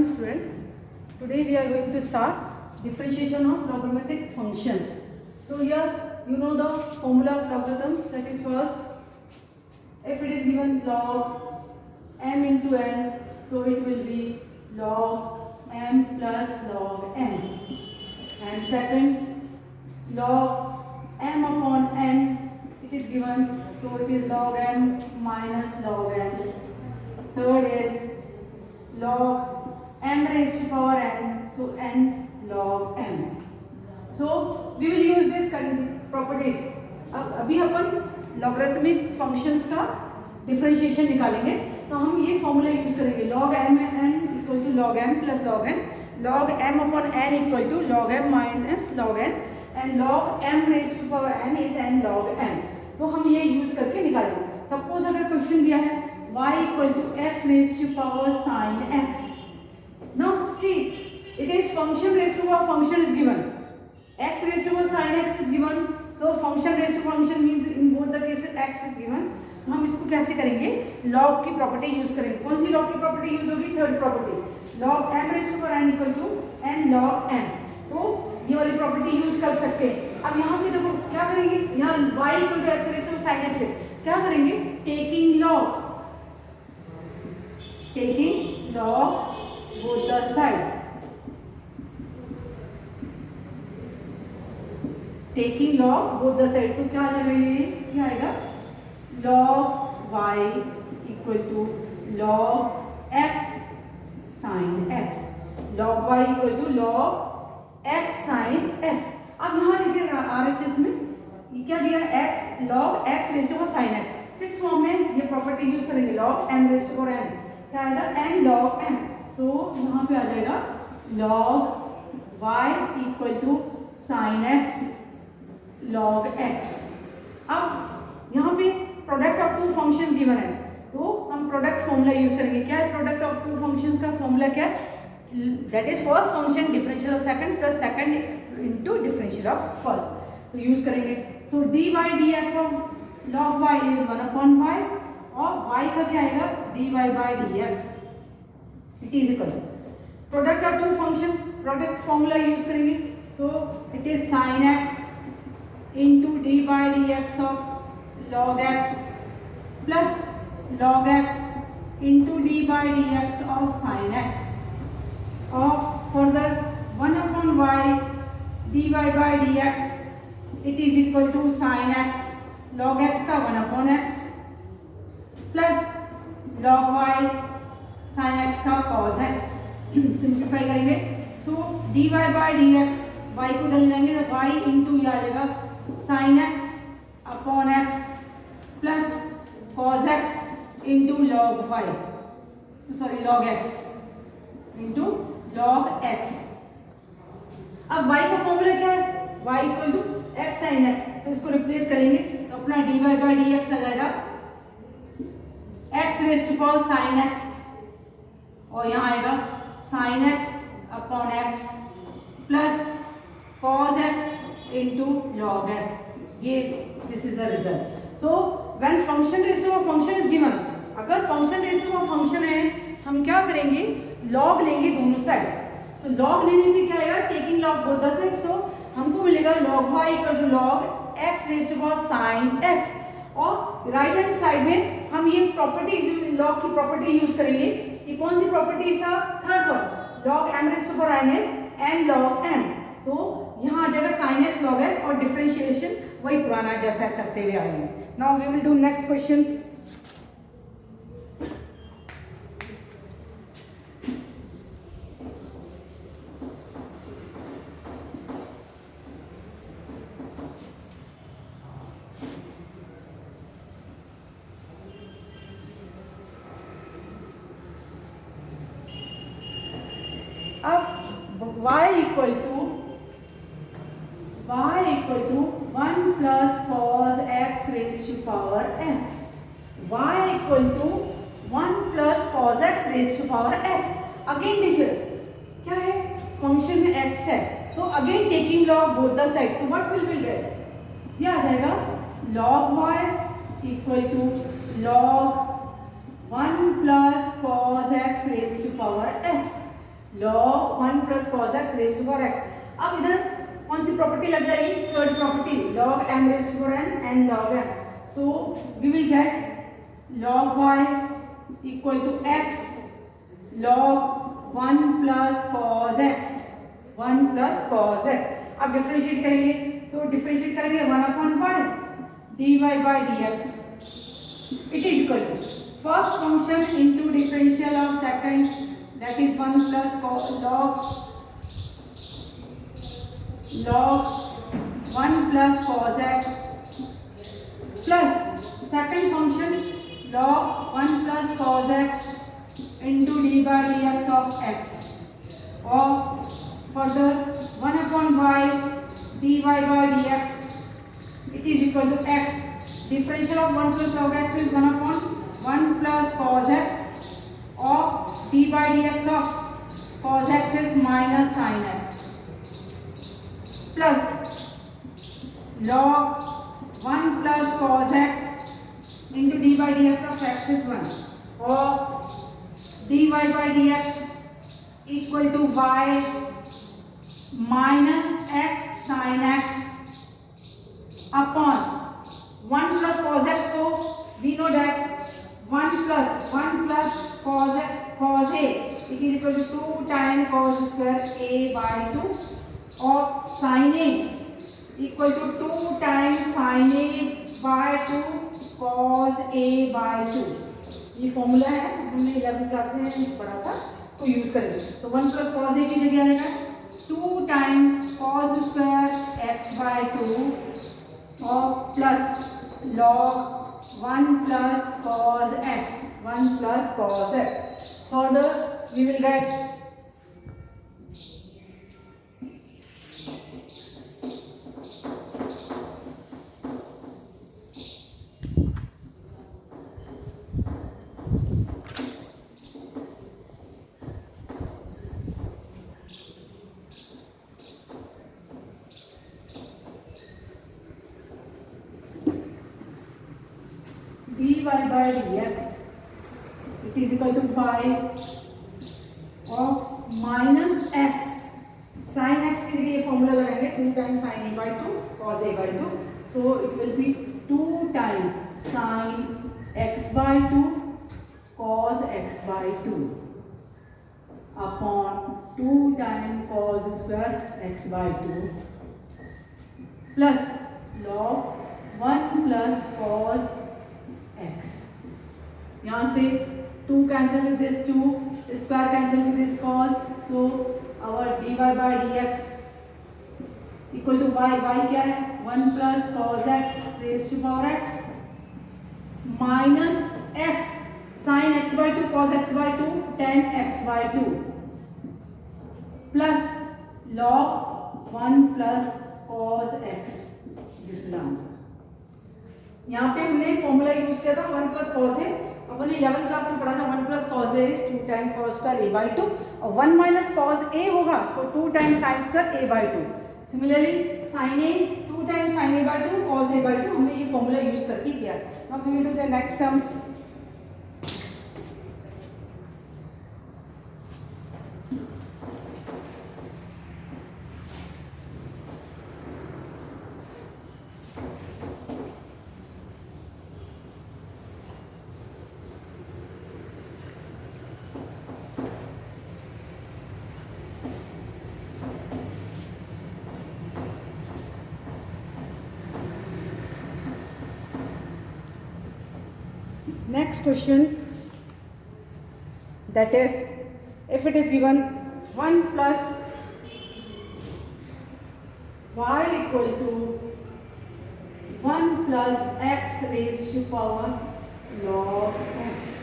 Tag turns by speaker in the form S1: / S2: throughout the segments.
S1: morning student. Today we are going to start differentiation of logarithmic functions. So here you know the formula of logarithm, that is first if it is given log m into n, so it will be log m plus log n, and second log m upon n, it is given, so it is log m minus log n. Third is log m raised to power n, so n log m. So we will use this properties. अब अभी अपन logarithmic functions का differentiation निकालेंगे, तो हम ये formula use करेंगे log m n equal to log m plus log n, log m upon n equal to log m minus log n, and log m raised to power n is n log m. तो हम ये use करके निकालेंगे. Suppose अगर question दिया है y equal to x raised to power sin x. Now see, it is function raised to power function is given. X raised to power sin x is given. So function raised to function means in both the cases x is given. तो हम इसको कैसे करेंगे? log की property use करेंगे. कौन सी log की property use होगी? Third property. log m raised to power n equal to n log m. तो ये वाली प्रॉपर्टी यूज कर सकते हैं. अब यहाँ पे देखो क्या करेंगे? यहाँ y equal to x raised to sin x है. क्या करेंगे? taking log both the side. Taking log both the side. तो क्या आ जाएगा? ये आएगा log y equal to log x sin x. log y equal to log x sin x. अब यहाँ देखिए RHS में ये क्या दिया? x log x raised to power sin x. इस फॉर्म में ये प्रॉपर्टी यूज करेंगे log m raised to power n. क्या आएगा? n log m. तो यहाँ पे आ जाएगा log y equal to sin x log x. अब यहाँ पे product of two function given है, तो हम प्रोडक्ट फॉर्मूला यूज करेंगे. क्या है प्रोडक्ट ऑफ टू फंक्शंस का फॉर्मूला? क्या है? That is first function differential of second plus second into differential of first. तो यूज करेंगे. So dy dx of log y is 1 upon y, और y का क्या आएगा? dy by dx. It is equal product of two function, product formula use करेंगे. So it is sin x into dy dx of log x plus log x into dy dx of sin x, or further 1 upon y dy by dx it is equal to sin x log x का 1 upon x plus log y sin x का cos x. Simplify करेंगे. So dy by dx y को इधर लेंगे तो y into ये आ जाएगा sin x upon x plus cos x into log y, sorry log x into log x. अब y का फॉर्मूला क्या है? y equal to x sin x. तो इसको रिप्लेस करेंगे तो अपना dy by dx आ जाएगा x raised to power sin x, और यहाँ आएगा sin x upon x plus cos x into log x. ये this is the result. So when function ratio of function is given, अगर function ratio of function है, हम क्या करेंगे? log लेंगे दोनों साइड. So log लेने में क्या आएगा? taking log both the sides. So हमको मिलेगा log y equal to log x raised to power sin x, और राइट हैंड साइड में हम ये प्रॉपर्टी log की प्रॉपर्टी यूज करेंगे. ये कौन सी प्रॉपर्टी है? Third one, log m raised to power n is n log m. तो यहाँ आ जाएगा sin x log n, और डिफरेंशिएशन वही पुराना जैसा करते हुए आए हैं. Now we will do next questions. अब y equal to 1 plus cos x raised to power x. y equal to 1 plus cos x raised to power x. Again देखिए क्या है? फंक्शन में x है, so again taking log both the sides. So what will we get? ये आ जाएगा log y equal to log 1 plus cos x raised to power x. log 1 plus cos x raised to power x. अब इधर कौन सी property लग जाएगी? Third property, log m raised to power n and log m. So we will get log y equal to x log 1 plus cos x, 1 plus cos x. अब differentiate करेंगे, so differentiate करेंगे 1/5 dy by dx. It is equal to first function into differential of second, that is 1 plus log 1 plus cos x plus second function log 1 plus cos x into d by dx of x, or further 1/y dy by dx, it is equal to x. Differential of 1 plus log x is 1/1 plus cos x, or d by dx of cos x is minus sin x, plus log 1 plus cos x into d by dx of x is 1, or dy by dx equal to y minus x sin x upon 1 plus cos x. को we know that 1 plus cos a, it is equal to 2 times cos square a by 2, or sin a equal to 2 times sin a by 2 cos a by 2. ये formula है, हमने 11th class में पढ़ा था, तो use करेंगे. तो 1 plus cos a की जगह आएगा 2 times cos square x by 2, और plus log 1 plus cos x, 1 plus cos x. Further we will get dy by dx, it is equal to y और minus x sin x की जगह ये formula लगाएंगे 2 times sin a by 2 cos a by 2, so it will be 2 times sin x by 2 cos x by 2 upon 2 times cos square x by 2 plus log 1 plus cos x. यहाँ से 2 cancel with this 2, square cancel with this cos, so our dy by dx equal to y. y क्या है? 1 plus cos x raised to power x minus x sin x by 2 cos x by 2 tan x by 2 plus log 1 plus cos x. This is the answer. यहाँ पे हमने formula use किया था 1 plus cos a, upon 11th class में पढ़ा था 1 plus cos a is 2 times cos square a by 2, और 1 minus cos a होगा तो 2 times sin square a by 2. Similarly sin a 2 times sin a by 2 cos a by 2 हमने ये formula use करके किया. Now we will do the next terms. Next question, that is, if it is given 1 plus y equal to 1 plus x raised to power log x.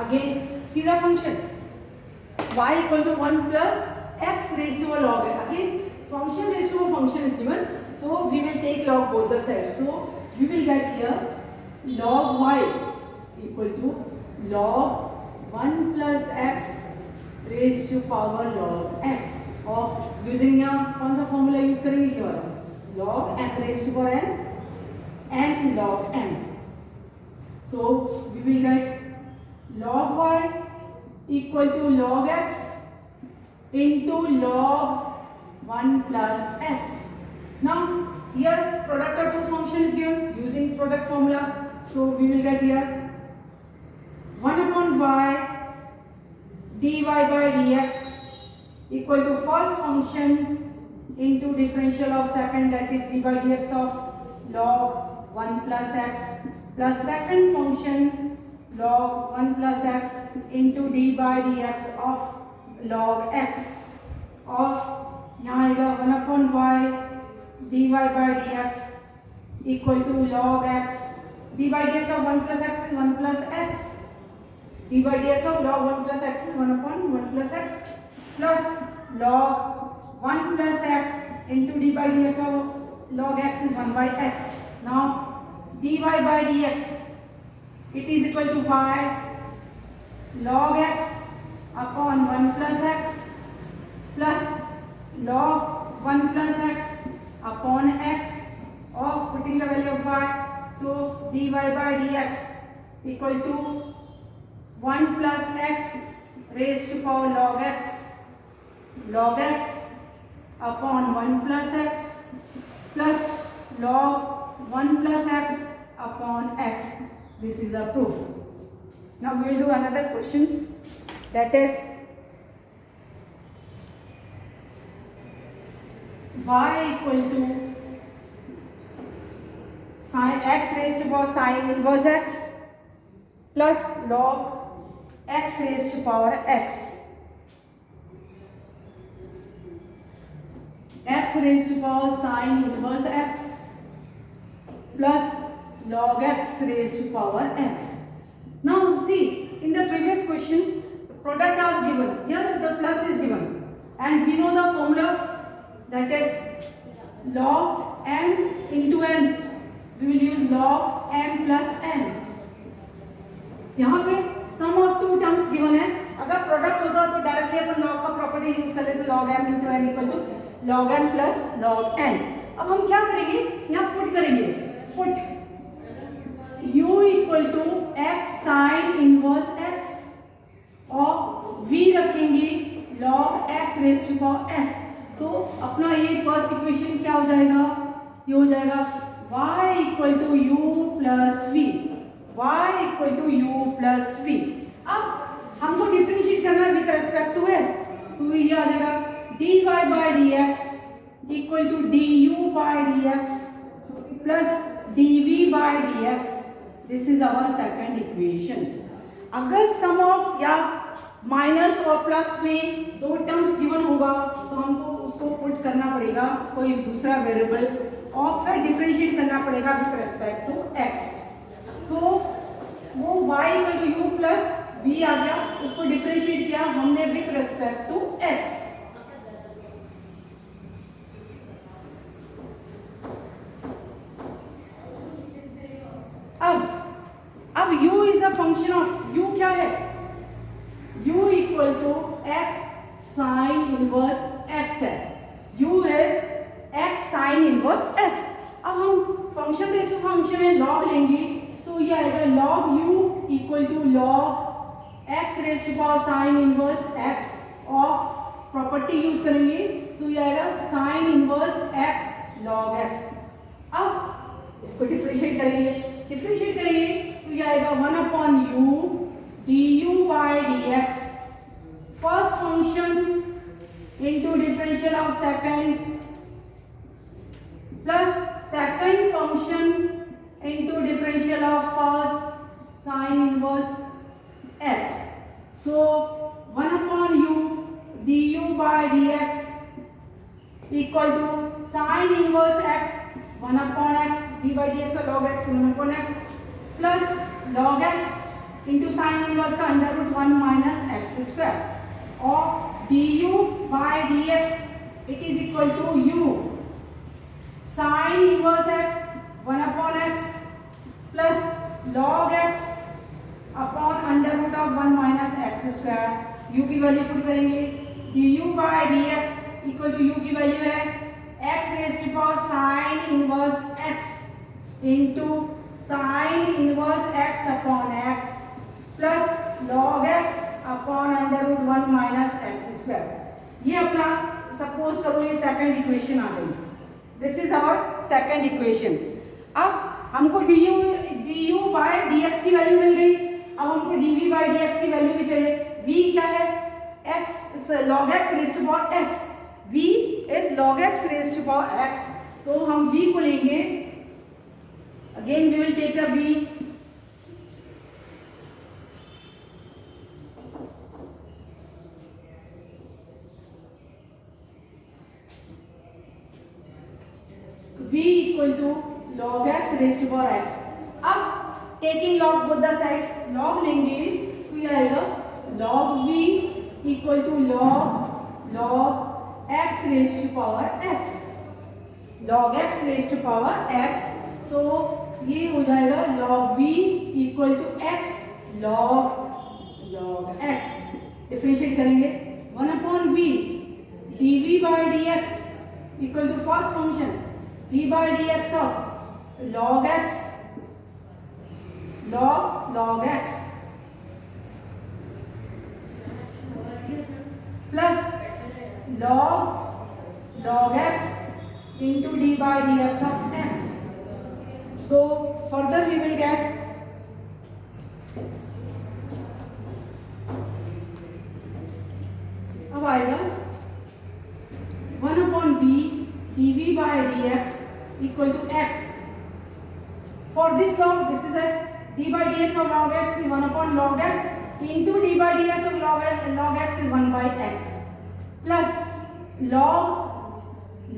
S1: Again, see the function y equal to 1 plus x raised to a log x. Again, function raised to a function is given, so we will take log both the sides. So we will get here log y equal to log 1 plus x raised to power log x, और using यहाँ कौन सा formula use करेंगे? ये वाला log m raised to power n and log m. So we will get log y equal to log x into log 1 plus x. Now here product of two functions is given using product formula. So we will get here 1 upon y dy by dx equal to first function into differential of second, that is d by dx of log 1 plus x, plus second function log 1 plus x into d by dx of log x of यहाँ आएगा 1 upon y dy by dx equal to log x, d by dx of 1 plus x is 1 plus x, d by dx of log 1 plus x is 1 upon 1 plus x, plus log 1 plus x into d by dx of log x is 1 by x. Now dy by dx it is equal to y log x upon 1 plus x plus log 1 plus x upon x of putting the value of y. So dy by dx equal to 1 plus x raised to power log x upon 1 plus x plus log 1 plus x upon x. This is the proof. Now we will do another questions, that is y equal to sin x raised to power sin inverse x plus log x raised to power x. X raised to power sin inverse x plus log x raised to power x. Now see, in the previous question product was given, here the plus is given and we know the formula, that is log m into n. We will use log m plus n. यहाँ पे sum of two terms given है, अगर product होता तो directly अपन log का property use कर लेते, log m into n equal to log m plus log n. अब हम क्या करेंगे, यहाँ पुट करेंगे, put u equal to x sine inverse x और v रखेंगे log x raise to power x. तो अपना ये फर्स्ट इक्वेशन क्या हो जाएगा, ये हो जाएगा y equal to u plus v, y equal to u plus v. अब हमको डिफरेंशिएट करना है विद रेस्पेक्ट टू s, तो ये आ जाएगा dy by dx equal to du by dx plus dv by dx. This is our second equation. अगर sum of या माइनस और प्लस में दो टर्म्स गिवन होगा तो हमको उसको पुट करना पड़ेगा कोई दूसरा वेरिएबल और फिर डिफरेंशिएट करना पड़ेगा with respect to x. So वो y equal to u plus v आ गया, उसको डिफरेंशिएट किया हमने विद रेस्पेक्ट टू x. अब u is a function of, u क्या है, u equal to x sine inverse x है, u is x sine inverse x. अब हम फंक्शन बेस्ड फंक्शन में लॉग लेंगे, सो ये आएगा log u equal to log x raise to power sign inverse x और प्रॉपर्टी यूज करेंगे तो ये आएगा sign inverse x log x. अब इसको डिफरेंशिएट करेंगे तो ये आएगा 1 upon u du by dx, first function into differential of second plus second function into differential of first sin inverse x. So 1 upon u du by dx equal to sin inverse x 1 upon x d by dx और log x 1 upon x plus log x into sin inverse का under root 1 minus x square और du by dx it is equal to u sin inverse x 1 upon x plus log x upon under root of 1 minus x square. u की value put करेंगे, du by dx equal to u की value है x raise to power sin inverse x into sin inverse x upon x plus log x upon under root 1 minus x square. ये अपना suppose करो ये second equation आ गई, this is our second equation. अब हमको du by dx की value मिल गई, अब हमको dv बाय dx की वैल्यू भी चाहिए। v क्या है, x log x raise to power x, v is log x raise to power x, तो हम v को लेंगे, again we will take a v, v equal to log x raise to power x। अब taking log both the side, log लेंगे तो ये आएगा log v equal to log x raise to power x, log x raise to power x, तो ये हो जाएगा log v equal to x log x, differentiate करेंगे 1/v dv by dx equal to first function d by dx of log x log x plus log x into d by dx of x. So further we will get अब आएगा 1/v dv by dx equal to x. For this log, this is x. d by dx of log x is 1/log x into d by dx of log x is 1 by x plus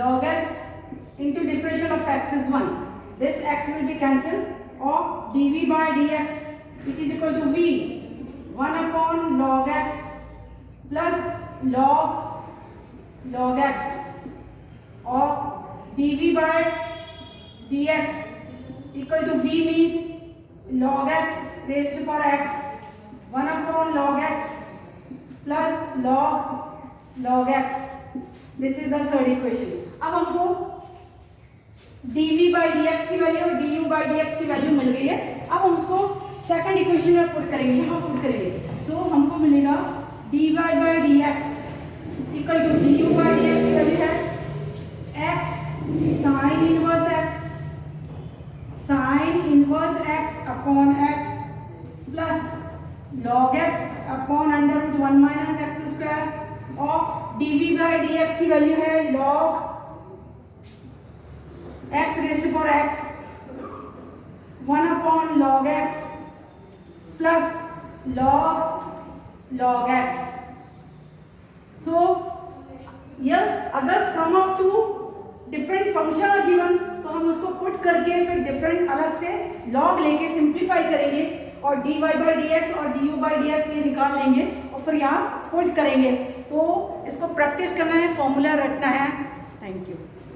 S1: log x into differential of x is 1. This x will be cancelled, or dv by dx it is equal to v 1/log x plus log x, or dv by dx equal to v means log x raised to power x 1/log x plus log x. This is the third equation. अब हमको dv by dx की value और du by dx की value मिल गई है, अब हम उसको सेकंड इक्वेशन में पुट करेंगे, यहाँ पुट करेंगे, तो हमको मिलेगा dy by dx equal to du by dx की वैल्यू है x sin inverse x upon x plus log x upon under root 1 minus x square, और dv by dx की वैल्यू है log x raised to power x 1/log x plus log x. So here अगर sum of two different function are given तो हम उसको put करके फिर different अलग से log लेके सिंप्लीफाई करेंगे और dy by dx और du by dx ये निकाल लेंगे और फिर यहाँ पुट करेंगे। तो इसको प्रैक्टिस करना है, फॉर्मूला रखना है। Thank you.